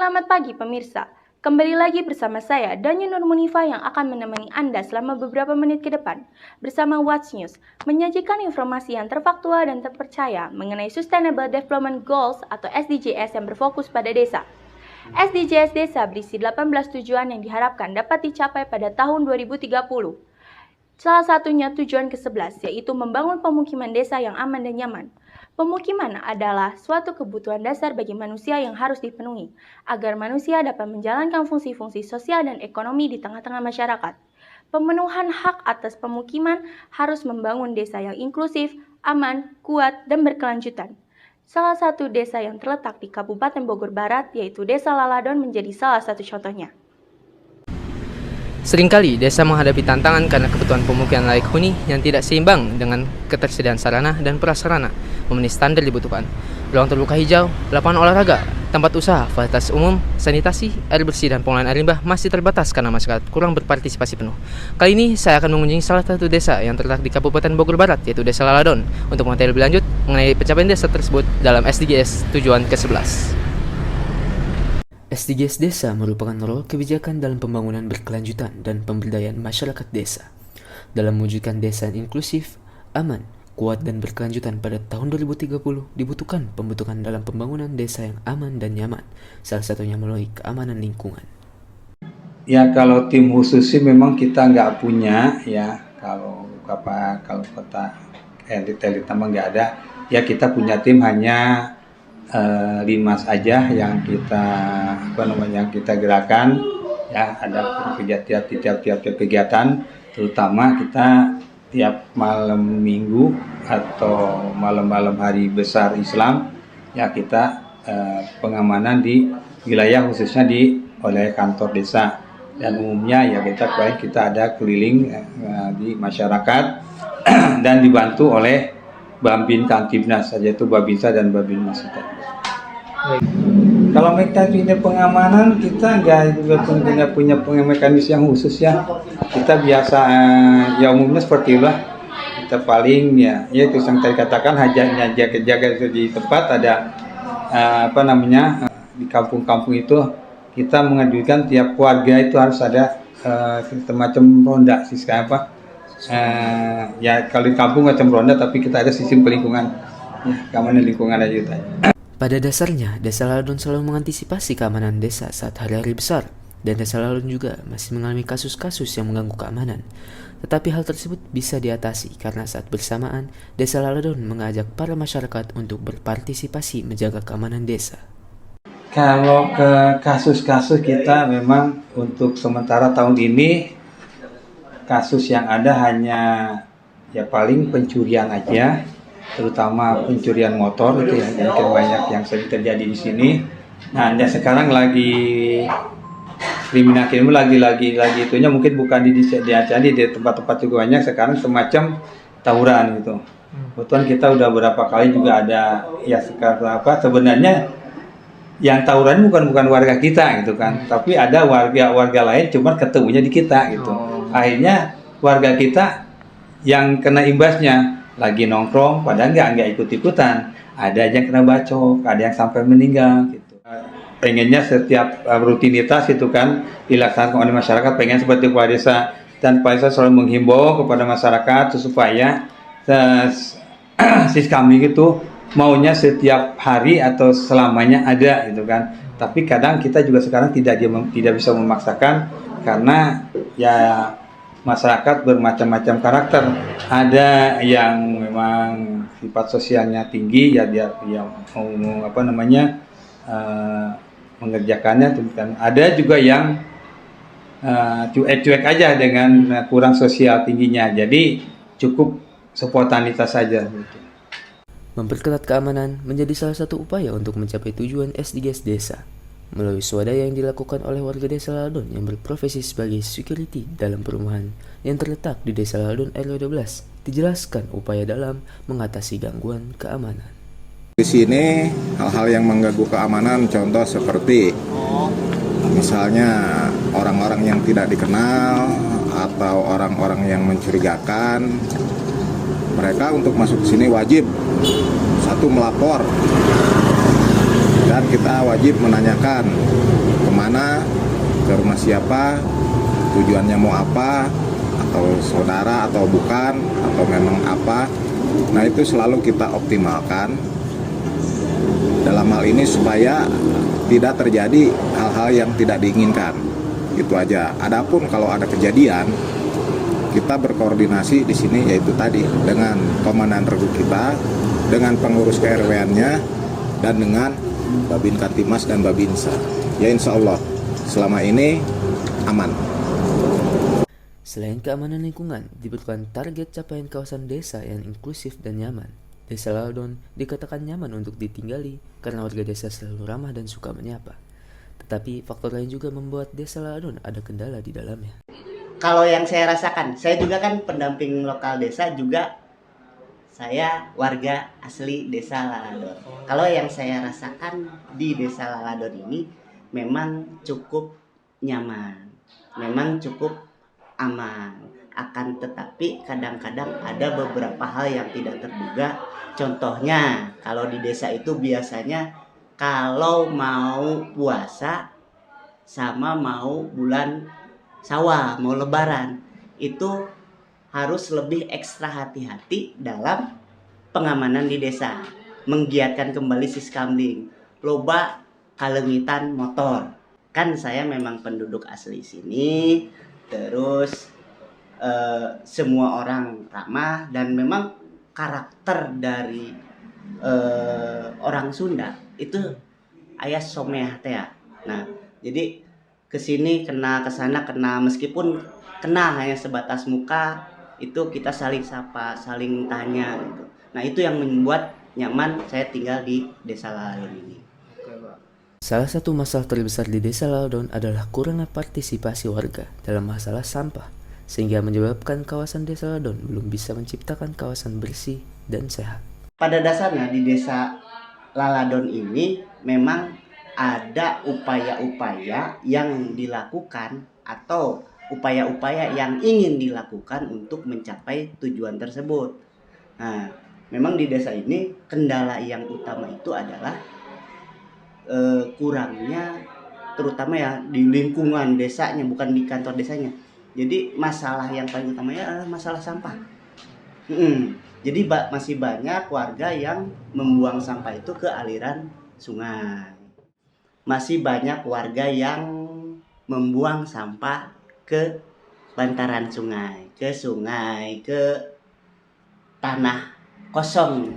Selamat pagi pemirsa, kembali lagi bersama saya Danya Nur Munifa yang akan menemani Anda selama beberapa menit ke depan bersama What's News, menyajikan informasi yang terfaktual dan terpercaya mengenai Sustainable Development Goals atau SDGs yang berfokus pada desa. SDGs Desa berisi 18 tujuan yang diharapkan dapat dicapai pada tahun 2030. Salah satunya tujuan ke-11, yaitu membangun pemukiman desa yang aman dan nyaman. Pemukiman adalah suatu kebutuhan dasar bagi manusia yang harus dipenuhi, agar manusia dapat menjalankan fungsi-fungsi sosial dan ekonomi di tengah-tengah masyarakat. Pemenuhan hak atas pemukiman harus membangun desa yang inklusif, aman, kuat, dan berkelanjutan. Salah satu desa yang terletak di Kabupaten Bogor Barat, yaitu Desa Laladon, menjadi salah satu contohnya. Seringkali desa menghadapi tantangan karena kebutuhan pemukiman layak huni yang tidak seimbang dengan ketersediaan sarana dan prasarana memenuhi standar dibutuhkan. Ruang terbuka hijau, lapangan olahraga, tempat usaha, fasilitas umum, sanitasi, air bersih dan pengolahan air limbah masih terbatas karena masyarakat kurang berpartisipasi penuh. Kali ini saya akan mengunjungi salah satu desa yang terletak di Kabupaten Bogor Barat, yaitu Desa Laladon, untuk mengetahui lebih lanjut mengenai pencapaian desa tersebut dalam SDGs tujuan ke-11. SDGs Desa merupakan rol kebijakan dalam pembangunan berkelanjutan dan pemberdayaan masyarakat desa. Dalam mewujudkan desa yang inklusif, aman, kuat dan berkelanjutan pada tahun 2030 dibutuhkan pembentukan dalam pembangunan desa yang aman dan nyaman, salah satunya melalui keamanan lingkungan. Ya kalau tim khusus sih memang kita nggak punya ya, kalau kota elit-elit memang nggak ada. Ya kita punya tim hanya Limas aja yang kita gerakan ya, ada tiap kegiatan, terutama kita tiap malam minggu atau malam-malam hari besar Islam ya, kita pengamanan di wilayah khususnya oleh kantor desa, dan umumnya ya kita ada keliling di masyarakat dan dibantu oleh Babin Kantibnas saja, itu Babinsa dan Babinmas. Kalau mekanisme pengamanan kita nggak punya mekanisme yang khusus ya. Kita biasa ya umumnya seperti itulah. Kita paling ya itu yang tadi katakan hanya jaga di tempat ada di kampung-kampung itu kita mengajukan tiap keluarga itu harus ada semacam ronda ya kalau di kampung macam ronda, tapi kita ada sistem lingkungan ya, keamanan lingkungan aja itu. Pada dasarnya, Desa Laladon selalu mengantisipasi keamanan desa saat hari-hari besar, dan Desa Laladon juga masih mengalami kasus-kasus yang mengganggu keamanan. Tetapi hal tersebut bisa diatasi karena saat bersamaan, Desa Laladon mengajak para masyarakat untuk berpartisipasi menjaga keamanan desa. Kalau ke kasus-kasus kita memang untuk sementara tahun ini kasus yang ada hanya ya paling pencurian aja, terutama pencurian motor itu ya, mungkin banyak yang sering terjadi di sini. Nah, ya sekarang lagi kriminal lagi itunya mungkin bukan di tempat-tempat juga banyak sekarang semacam tawuran gitu. Kebetulan kita udah beberapa kali juga ada ya sebenarnya yang tawuran bukan warga kita gitu kan, tapi ada warga lain cuman ketemunya di kita gitu. Akhirnya warga kita yang kena imbasnya lagi nongkrong padahal nggak ikut-ikutan, ada yang kena bacok, ada yang sampai meninggal gitu. Pengennya setiap rutinitas itu kan dilaksanakan oleh masyarakat, pengen seperti kepala desa, dan kepala desa selalu menghimbau kepada masyarakat supaya kami gitu maunya setiap hari atau selamanya ada gitu kan. Tapi kadang kita juga sekarang tidak bisa memaksakan karena ya masyarakat bermacam-macam karakter. Ada yang memang sifat sosialnya tinggi ya, dia mau mengerjakannya, kan. Ada juga yang cuek-cuek aja dengan kurang sosial tingginya. Jadi cukup spontanitas saja gitu. Memperketat keamanan menjadi salah satu upaya untuk mencapai tujuan SDGs Desa. Melalui swadaya yang dilakukan oleh warga Desa Laladon yang berprofesi sebagai security dalam perumahan yang terletak di Desa Laladon RW 12, dijelaskan upaya dalam mengatasi gangguan keamanan. Di sini hal-hal yang mengganggu keamanan, contoh seperti misalnya orang-orang yang tidak dikenal atau orang-orang yang mencurigakan. Mereka untuk masuk ke sini wajib satu melapor, dan kita wajib menanyakan mana, ke rumah siapa, tujuannya mau apa, atau saudara atau bukan, atau memang apa. Nah itu selalu kita optimalkan dalam hal ini supaya tidak terjadi hal-hal yang tidak diinginkan. Itu aja. Adapun kalau ada kejadian, kita berkoordinasi di sini yaitu tadi dengan komandan regu kita, dengan pengurus KRW-nya, dan dengan Babin Kantimas dan Babinsa. Ya insya Allah selama ini aman. Selain keamanan lingkungan, dibutuhkan target capaian kawasan desa yang inklusif dan nyaman. Desa Lalodon dikatakan nyaman untuk ditinggali karena warga desa selalu ramah dan suka menyapa. Tetapi faktor lain juga membuat desa Lalodon ada kendala di dalamnya. Kalau yang saya rasakan, saya juga kan pendamping lokal desa juga, saya warga asli desa Lalodon. Kalau yang saya rasakan di desa Lalodon ini memang cukup nyaman, memang cukup aman. Akan tetapi kadang-kadang ada beberapa hal yang tidak terduga. Contohnya kalau di desa itu biasanya kalau mau puasa sama mau bulan Syawal, mau lebaran, itu harus lebih ekstra hati-hati dalam pengamanan di desa. Menggiatkan kembali siskamling, loba kalengitan motor. Kan saya memang penduduk asli sini, terus semua orang ramah, dan memang karakter dari orang Sunda itu aya someah teh. Nah, jadi kesini kena, kesana kena, meskipun kena hanya sebatas muka, itu kita saling sapa, saling tanya gitu. Nah, itu yang membuat nyaman saya tinggal di desa Lalodon ini. Salah satu masalah terbesar di desa Lalodon adalah kurangnya partisipasi warga dalam masalah sampah, sehingga menyebabkan kawasan desa Lalodon belum bisa menciptakan kawasan bersih dan sehat. Pada dasarnya di desa Lalodon ini memang ada upaya-upaya yang dilakukan atau upaya-upaya yang ingin dilakukan untuk mencapai tujuan tersebut. Nah, memang di desa ini kendala yang utama itu adalah kurangnya, terutama ya di lingkungan desanya, bukan di kantor desanya. Jadi masalah yang paling utamanya adalah masalah sampah. Jadi masih banyak warga yang membuang sampah itu ke aliran sungai. Masih banyak warga yang membuang sampah ke bantaran sungai, ke tanah kosong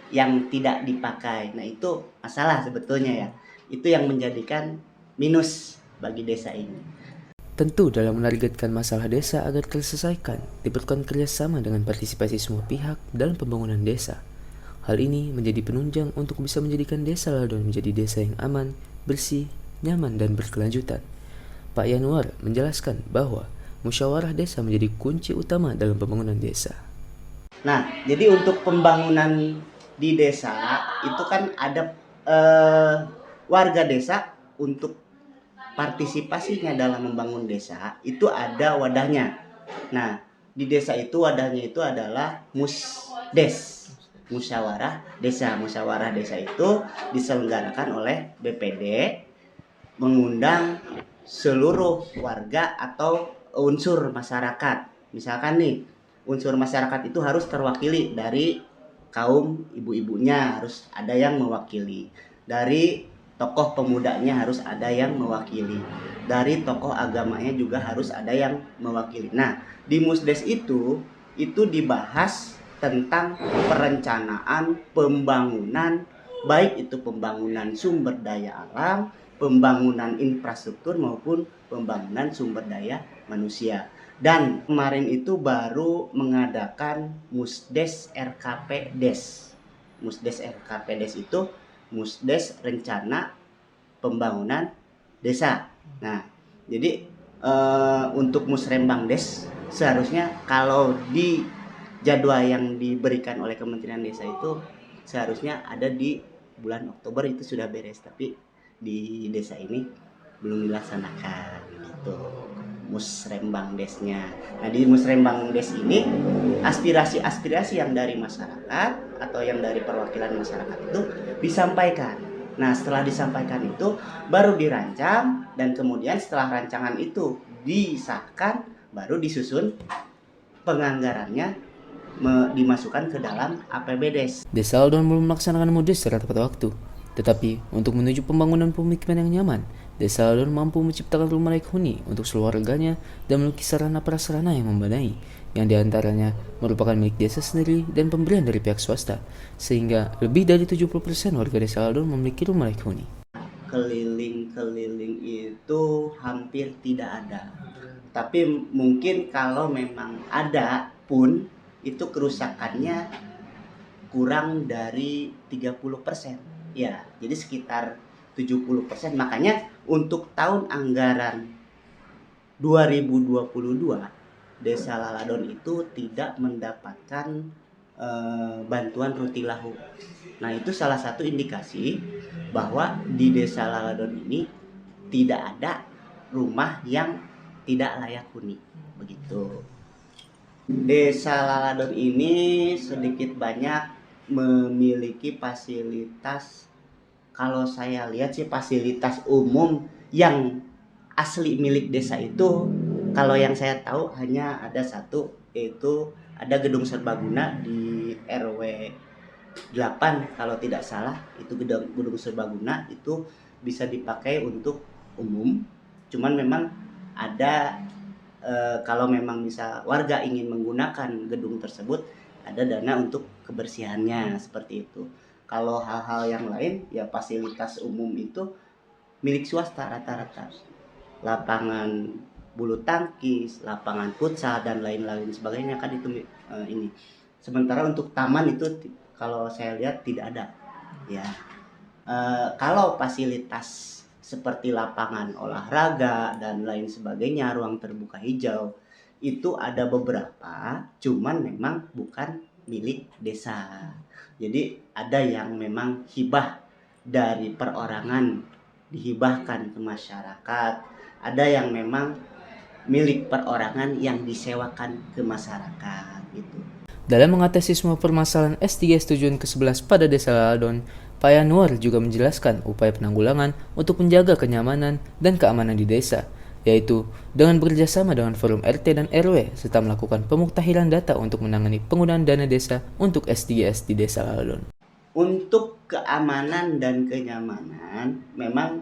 yang tidak dipakai. Nah, itu masalah sebetulnya ya. Itu yang menjadikan minus bagi desa ini. Tentu dalam menargetkan masalah desa agar terselesaikan, diperlukan kerjasama dengan partisipasi semua pihak dalam pembangunan desa. Hal ini menjadi penunjang untuk bisa menjadikan desa Lalodon menjadi desa yang aman, bersih, nyaman, dan berkelanjutan. Pak Yanuar menjelaskan bahwa musyawarah desa menjadi kunci utama dalam pembangunan desa. Nah, jadi untuk pembangunan di desa itu kan ada warga desa untuk partisipasinya dalam membangun desa itu ada wadahnya. Nah, di desa itu wadahnya itu adalah musdes, musyawarah desa. Musyawarah desa itu diselenggarakan oleh BPD, mengundang seluruh warga atau unsur masyarakat. Misalkan nih, unsur masyarakat itu harus terwakili dari kaum ibu-ibunya, harus ada yang mewakili. Dari tokoh pemudanya harus ada yang mewakili. Dari tokoh agamanya juga harus ada yang mewakili. Nah, di musdes itu dibahas tentang perencanaan pembangunan, baik itu pembangunan sumber daya alam, pembangunan infrastruktur maupun pembangunan sumber daya manusia. Dan kemarin itu baru mengadakan Musdes RKP Des. Musdes RKP Des itu Musdes Rencana Pembangunan Desa. Nah, jadi untuk Musrembang Des seharusnya kalau di jadwal yang diberikan oleh Kementerian Desa itu seharusnya ada di bulan Oktober, itu sudah beres, tapi di desa ini belum dilaksanakan gitu. Musrembang Desnya. Nah, di Musrembang Des ini aspirasi-aspirasi yang dari masyarakat atau yang dari perwakilan masyarakat itu disampaikan. Nah, setelah disampaikan itu baru dirancang, dan kemudian setelah rancangan itu disahkan baru disusun penganggarannya dimasukkan ke dalam APBDes. Desa Aldon belum melaksanakan MUDES secara tepat waktu. Tetapi, untuk menuju pembangunan pemukiman yang nyaman, Desa Aldon mampu menciptakan rumah layak huni untuk seluruh warganya dan memiliki sarana prasarana yang memadai, yang diantaranya merupakan milik desa sendiri dan pemberian dari pihak swasta, sehingga lebih dari 70% warga Desa Aldon memiliki rumah layak huni. Keliling-keliling itu hampir tidak ada. Tapi mungkin kalau memang ada pun, itu kerusakannya kurang dari 30%. Ya, jadi sekitar 70%. Makanya untuk tahun anggaran 2022, Desa Laladon itu tidak mendapatkan bantuan rutilahu. Nah, itu salah satu indikasi bahwa di Desa Laladon ini tidak ada rumah yang tidak layak huni. Begitu. Desa Laladon ini sedikit banyak memiliki fasilitas, kalau saya lihat sih fasilitas umum yang asli milik desa itu, kalau yang saya tahu hanya ada satu, yaitu ada gedung serbaguna di RW 8 kalau tidak salah. Itu gedung serbaguna itu bisa dipakai untuk umum, cuman memang ada kalau memang bisa warga ingin menggunakan gedung tersebut, ada dana untuk kebersihannya, seperti itu. Kalau hal-hal yang lain, ya fasilitas umum itu milik swasta rata-rata. Lapangan bulu tangkis, lapangan futsal dan lain-lain sebagainya kan itu ini. Sementara untuk taman itu kalau saya lihat tidak ada. Ya, kalau fasilitas seperti lapangan olahraga dan lain sebagainya, ruang terbuka hijau, itu ada beberapa, cuman memang bukan milik desa. Jadi ada yang memang hibah dari perorangan, dihibahkan ke masyarakat. Ada yang memang milik perorangan yang disewakan ke masyarakat gitu. Dalam mengatasi semua permasalahan S3S tujuan ke-11 pada Desa Laladon, Pak Yanuar juga menjelaskan upaya penanggulangan untuk menjaga kenyamanan dan keamanan di desa, yaitu dengan bekerjasama dengan forum RT dan RW serta melakukan pemuktahiran data untuk menangani penggunaan dana desa untuk S3S di Desa Laladon. Untuk keamanan dan kenyamanan memang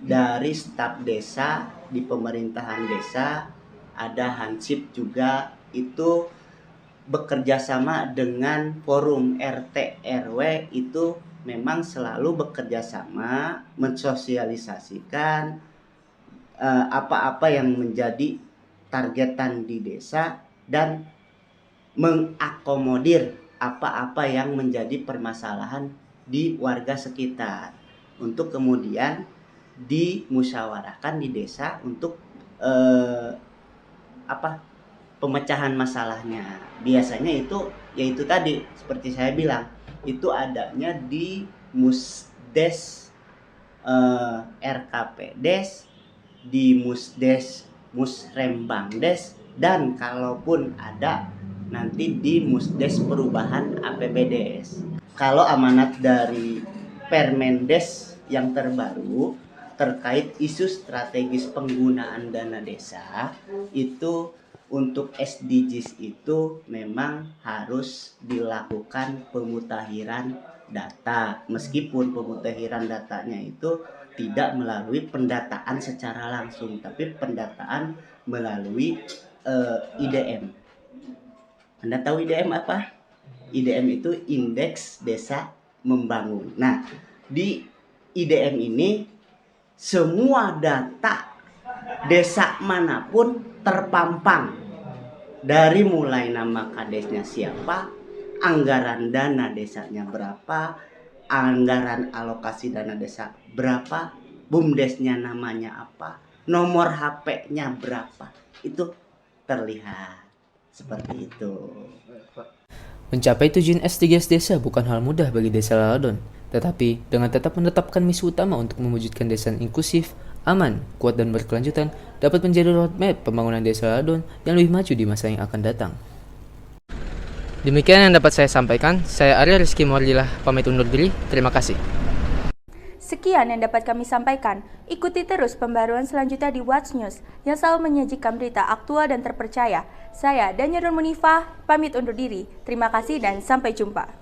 dari staf desa di pemerintahan desa, ada Hansip juga, itu bekerja sama dengan forum RT RW, itu memang selalu bekerja sama mensosialisasikan apa-apa yang menjadi targetan di desa dan mengakomodir apa-apa yang menjadi permasalahan di warga sekitar, untuk kemudian dimusyawarahkan di desa untuk pemecahan masalahnya. Biasanya itu yaitu tadi seperti saya bilang, itu adanya di Musdes, RKPdes, di Musdes, Musrembangdes, dan kalaupun ada nanti di Musdes Perubahan APBDes. Kalau amanat dari Permendes yang terbaru terkait isu strategis penggunaan dana desa, itu untuk SDGs itu memang harus dilakukan pemutahiran data, meskipun pemutahiran datanya itu tidak melalui pendataan secara langsung, tapi pendataan melalui IDM. Anda tahu IDM apa? IDM itu Indeks Desa Membangun. Nah, di IDM ini semua data desa manapun terpampang, dari mulai nama kadesnya siapa, anggaran dana desanya berapa, anggaran alokasi dana desa berapa, bumdesnya namanya apa, nomor HP-nya berapa, itu terlihat seperti itu. Mencapai tujuan S3S desa bukan hal mudah bagi Desa Laladon, tetapi dengan tetap menetapkan misi utama untuk mewujudkan desa inklusif, aman, kuat dan berkelanjutan dapat menjadi roadmap pembangunan Desa Laladon yang lebih maju di masa yang akan datang. Demikian yang dapat saya sampaikan. Saya Arya Rizky Muardilah, pamit undur diri. Terima kasih. Sekian yang dapat kami sampaikan. Ikuti terus pembaruan selanjutnya di Watch News yang selalu menyajikan berita aktual dan terpercaya. Saya Danya Nur Munifah, pamit undur diri. Terima kasih dan sampai jumpa.